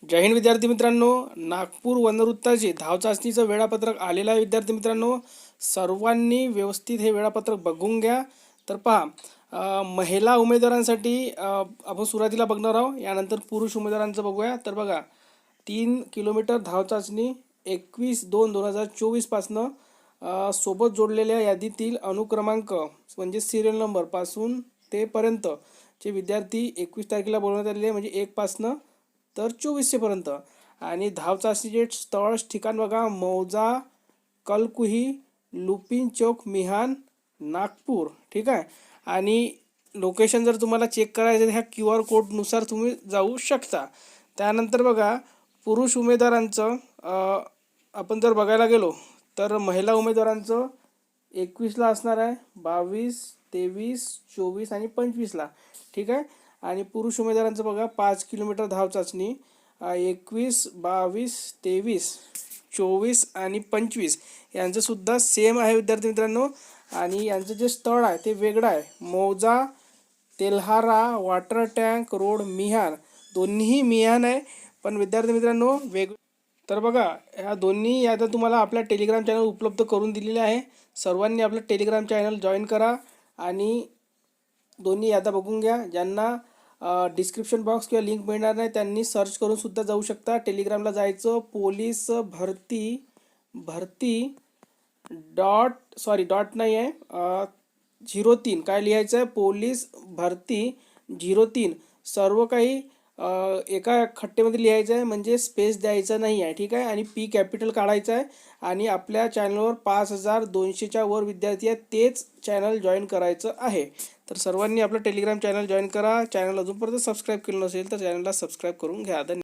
जय हिंद विद्यार्थी मित्रांनो, नागपूर वनवृत्ताचे धाव चाचणीचं वेळापत्रक आलेलं आहे. विद्यार्थी मित्रांनो, सर्वांनी व्यवस्थित हे वेळापत्रक बघून घ्या. तर पहा, महिला उमेदवारांसाठी आपण सुरुवातीला बघणार आहोत. यानंतर पुरुष उमेदवारांचं बघूया. तर बघा, 3 किलोमीटर धाव चाचणी 21/2/2024 पासनं सोबत जोडलेल्या यादीतील अनुक्रमांक म्हणजे सिरियल नंबर पासून ते पर्यंतचे विद्यार्थी 21 तारखेला बोलवण्यात आलेले, म्हणजे 1 पासनं तर 2400 पर्यंत. आणि धाव चाचणीचे स्थळ ठिकाण बघा, मौजा, कलकुही, लुपिन चौक, मिहान, नागपूर. ठीक आहे. आणि लोकेशन जर तुम्हाला चेक करायचं तर ह्या QR कोडनुसार तुम्ही जाऊ शकता. त्यानंतर बघा, पुरुष उमेदवारांचं आपण जर बघायला गेलो तर महिला उमेदवारांचं 21ला असणार आहे, 22, 23, 24 आणि 25ला. ठीक आहे. आणि पुरुष उमेदवारांचं बघा, 5 किलोमीटर धाव चाचणी 21, 22, 23, 24 आणि 25 यांचंसुद्धा सेम आहे विद्यार्थी मित्रांनो. आणि यांचं जे स्थळ आहे ते वेगळं आहे. मौजा, तेल्हारा, वॉटर टँक रोड, मिहान. दोन्ही मिहान आहे, पण विद्यार्थी मित्रांनो तर बघा, ह्या दोन्ही याद्या तुम्हाला आपल्या टेलिग्राम चॅनल उपलब्ध करून दिलेल्या आहे. सर्वांनी आपलं टेलिग्राम चॅनल जॉईन करा आणि दोन्ही याद्या बघून घ्या. ज्यांना डिस्क्रिप्शन बॉक्स किंवा लिंक मिळणार नाही त्यांनी सर्च करून सुद्धा जाऊ शकता. टेलिग्रामला जायचं, पोलीस भरती डॉट नाही आहे, 03 काय लिहायचं आहे, पोलीस भरती 03 सर्व काही एका खट्टेमध्ये लिहायचं आहे, म्हणजे स्पेस द्यायचा नाही आहे. ठीक आहे. आणि P कॅपिटल काढायचं आहे. आणि आपल्या चॅनलवर 5200च्या वर विद्यार्थी आहेत, तेच चॅनल जॉईन करायचं आहे. तर सर्वांनी आपलं टेलिग्राम चॅनल जॉईन करा. चॅनल अजूनपर्यंत सबस्क्राईब केलं नसेल तर चॅनलला सबस्क्राईब करून घ्या. धन्यवाद.